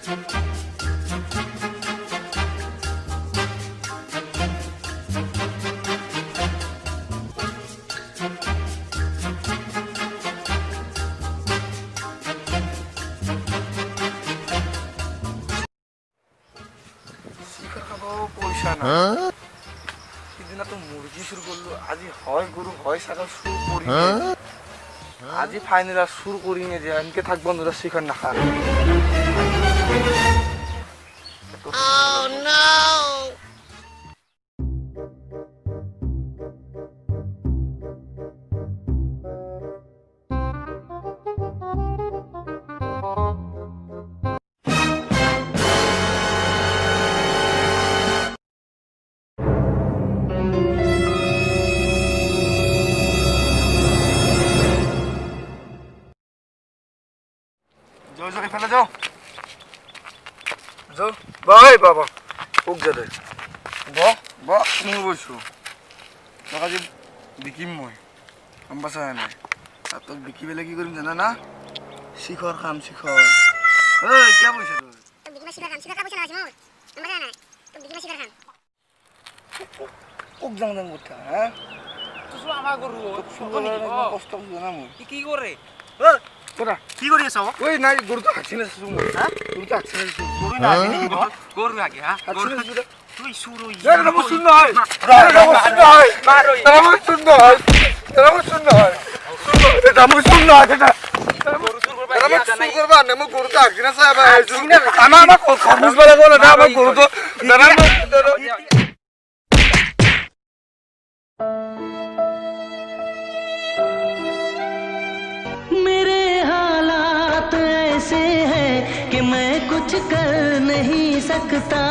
পয়সা না সেদিন তো মুরগি শুরু করলো আজি হয় গরু হয় ছাগল শুরু করি আজি ফাইনাল আর শুরু করি নিয়ে যে এনকে থাকবো বন্ধুরা শিকার না খা যাও যাও এখানে যাও যাও বাই বাবা ওক যা দে বা তুমি বসো টাকা যে বিকিম মই গম পাইছা নাই আর তোক বিকি পেলে কি কৰিম জানা না শিখর খাম শিখর এই কে বলছ তুই বিকি শিখর খাম শিখর কা পয়সা আছে মোর আমরা না তো বিকি শিখর খাম ওক যাং যাং কথা হ্যাঁ তুই আমার গরু কষ্ট জানা মই কি করে তোরা কি কৰি আছ ওই নাই গরু তো হাঁচি না শুন হ্যাঁ গরু তো হাঁচি না গরু না আগে কি গরু আগে হ্যাঁ হাঁচি না শুন তুই শুরু এই নাম শুন হয় নাম শুন হয় নাম শুন হয় নাম শুন হয় নাম শুন হয় এটা গরু শুরু করবা নাম শুন করবা নাম গরু তো হাঁচি না সাহেব আমার খরচ বলে বলে না আমার গরু তো নাম ऐसे है कि मैं कुछ कर नहीं सकता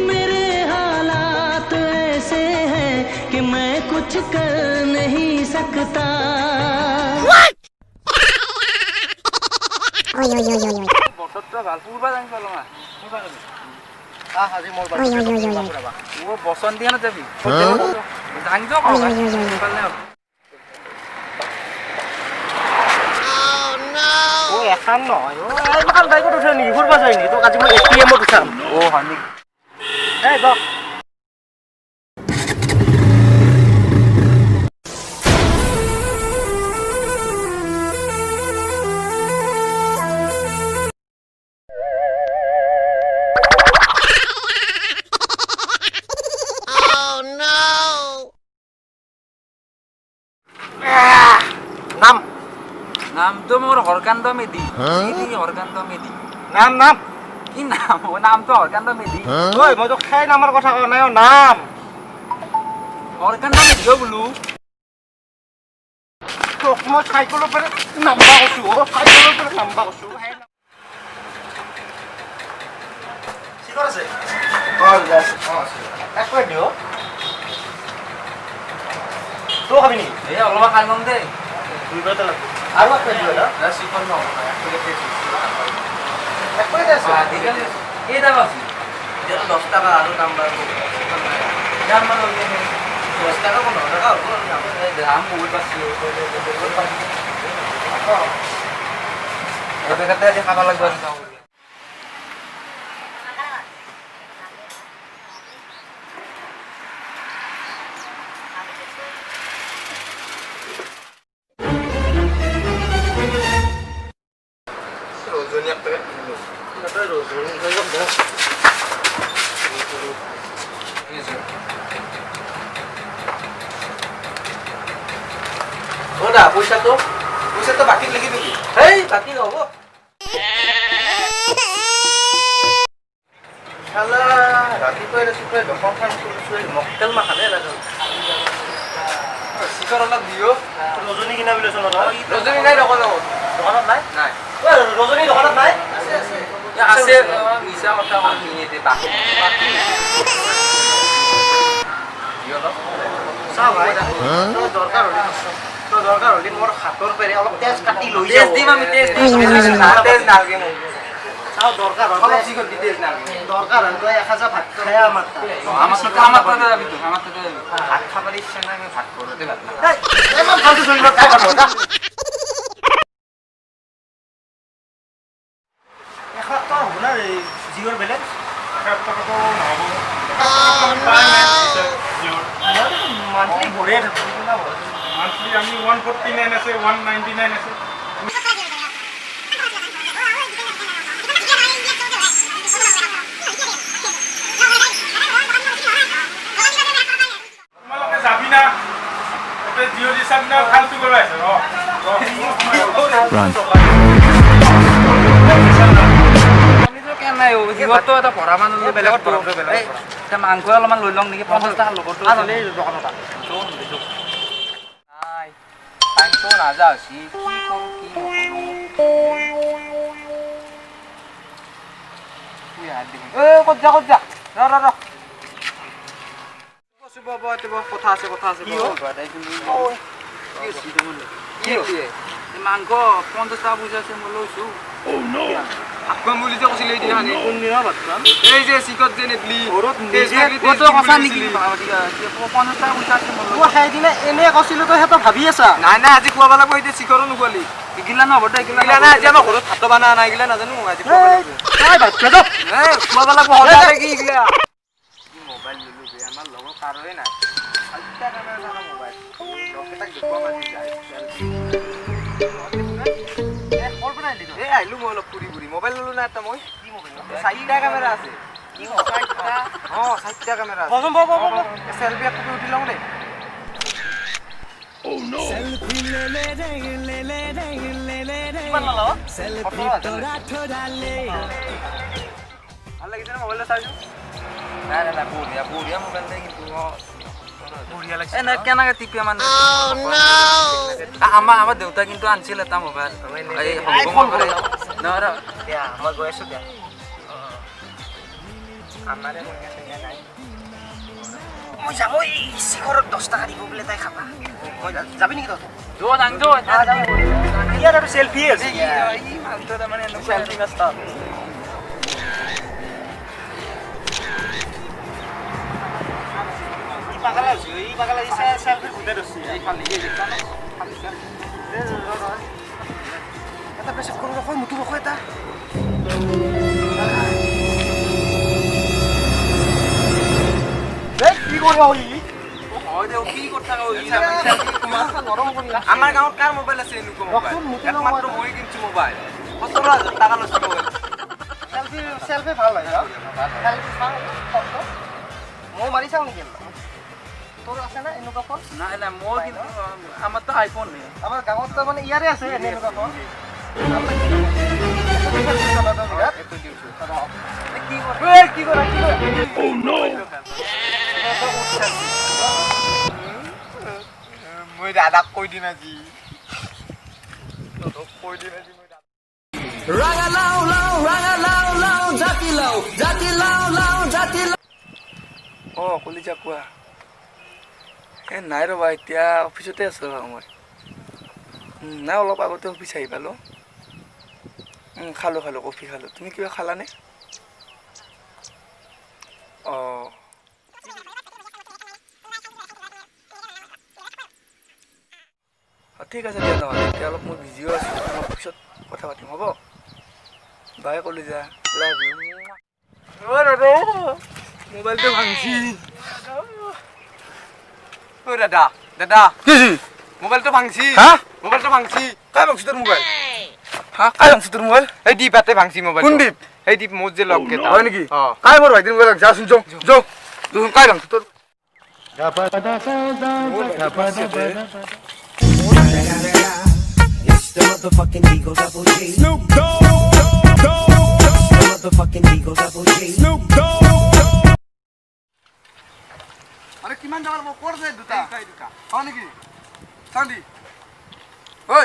मेरे हालात ऐसे हैं कि मैं कुछ कर नहीं सकता বছরটা ভাল পুরবা জানি চলো না পুরবা যাবি আজি মোর ও বসন দিয়ে না যাবি জানি যাও পারলে ও এখন নহয় ও এইমাখান বাইকত উঠে নি ফুৰবা যায় নি তোক আজি মই এটিএমত উঠাম ও হয় নেকি এই গ নাম নাম তো মোর হরকান্ত মেদি কি হরকান্ত মেদি নাম নাম কি নাম ও নাম তো হরকান্ত মেদি ওই মই তো খাই নামৰ কথা কোৱা নাই নাম হৰকান্ত মেদি বলু তোক মই সাইকেলৰ পৰা নাম্বা কৈছো ও সাইকেলৰ পৰা নাম্বা কৈছো ঠিক আছে এক প্লেট দিও তো খাবি নি এই অলপ খাই লম দে দুই প্লেট লাগবে আৰু এক প্লেট দিও না রাসি কোন নাও এক প্লেট আছে দিগালে এই দাম আছে যেটা 10 টাকা আৰু নাম্বার দাম মানে 10 টাকা 15 টাকা হবো দাম বহুত আছে এই বেকাতে আজি খাবা লাগব রজনী একটা কিলো এটা রজনী হয়ে গেল ওটা পয়সা তো বাকি লিখি দিবি এই বাকি হব শালা ৰাতিপুৱাই ৰাতিপুৱাই দোকান খান কৰিছো মকটেল মাখানে লাগে শিখৰ অলপ দিও ৰজনী কিনা বুলি চলো ৰজনী নাই দোকানত নাই নাই রজনী দোকানত নাই আছে আছে মিছা কথা নিয়ে দে বাকি দিও না চাও ভাই দরকার হলি মোর হাতৰ পেৰে অলপ তেজ কাটি লৈ তেজ দিম আমি তেজ তেজ নালগে মোক চাও দরকার অলপ চিকন দি তেজ নালগে দরকার হল 1000 ভাত খায়া আমার আমার তো যাবি তো আমার তো যাবি ভাত খাবার ইচ্ছা নাই আমি ভাত করতে পারলাম এই এমন ফালতু চলিব খাই পারবো 149 আছে 199 আছে তোমালোকে যাবি না এতে জিঅ ৰিচাৰ্জ না ফালতু কৰি আছে জীবতো এটা পঢ়া মানুহ বেলেগত এতিয়া মাংস অলপমান লৈ লওঁ নেকি 50 টকা ল'ব টাইমটো নাযা হৈছি কি কৰোঁ কি নকৰোঁ ক'ত যা ৰ কথা আছে মাংস 50 টকা পইচা আছে মই লৈছোঁ আকম বুলি যে কৈছিলে এই দিনাখনি কোনদিনা ভাতখন এই যে চিকত যে নেপলি কত কথা নেকি 50 টকা পইচা আছে মই সেই দিনা এনে কৈছিলো তো হেতো ভাবি আছা নাই আজি কোৱা লাগব এই চিকৰো নুকলি ইগিলা ন বড় ইগিলা না আজি আমাৰ ঘৰত ভাত বানা নাই ইগিলা নাজানো আজি কোৱা লাগব এই ভাত খেদ কোৱা লাগব হলা কি ইগিলা মোবাইল ললো বে আমাৰ লগৰ কাৰোৱে নাই আইতা কেমেৰা জানা মোবাইল লগকেটাক দেখুৱা মাৰি যায় আইলো মই অলপ ফুৰি মোবাইল ললো না এটা মই কি মোবাইল 4টা কেমেৰা আছে কি 4টা 4টা কেমেৰা আছে সেলফি একটা উঠি লওঁ দে ও নো সেলফি লে সেলফি তোরা থোড়া লে ভাল লাগিছে না মোবাইলটা চাইছো না বঢ়িয়া মোবাইল দে কিন্তু বঢ়িয়া লাগিছে এ না কেনেকে টিপি মানে আমাৰ দেউতা কিন্তু আনছিল এটা মোবাইল এই আইফোন কৰে নৰ দিয়া মই গৈ আছো দিয়া আমাৰে মন আছে নাই মই যাব এই সিগৰত 10 টাকা দিব বলে তাই খাবা মই যাবি নেকি তই যাও ইয়াৰ আৰু সেলফি আছে এই মালটো মানে সেলফি নষ্ট পাগলা দিছে সেলফি খুঁজে ৰছি এই খালি এটা পেছাব কৰোঁ ৰখ মুঠু ৰখ এটা কি কৰিব আমাৰ গাঁৱত কাৰ মোবাইল আছে এনেকুৱা মোবাইল একমাত্ৰ মই কিনছো মোবাইল 17,000 টাকা লৈছো মোবাইল সেলফি ভাল হয় মই মাৰি চাওঁ নেকি তোৰ আছে না এনেকুৱা ফোন নাই মই কিন্তু আমাৰ তো আইফোন নেই আমাৰ গাঁৱত তো মানে ইয়াৰে আছে এনেকুৱা ফোন কি কৰা ও নো মই দাদাক কৈ দিম আজি কলিজা কোৱা নাই ৰ'বা এতিয়া অফিচতে আছো মই নাই অলপ আগতে অফিচ আহি পালোঁ খালোঁ কফি খালোঁ তুমি কিবা খালানে অঁ ঠিক আছে দিয়া নহ'লে এতিয়া অলপ মই বিজিও আছোঁ অলপ পিছত কথা পাতিম হ'ব বাই কলিজা লাভ ইউ মোবাইলটো ভাঙছি দাদা মোবাইলটো ভাঙছি মোবাইলটো ভাঙছি কাই ভাঙছি তোৰ মোবাইল কাই ভাঙছি তোৰ মোবাইল এই দীপাতে ভাঙছি মোবাইল কোন দীপ এই দীপ মোৰ যে লগ কেইটা হয় নেকি কাই মোৰ ভাইটিৰ মোবাইল যাচোন যাও কাই ভাঙছি তোৰ It's the motherfucking Eagle Double G. Snoop Dogg. The motherfucking Eagle Double G. Snoop Dogg. আরে কিমান জাগাৰ মই কৰ যায় দুটা হয় নেকি চান্দি ঐ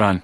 Run.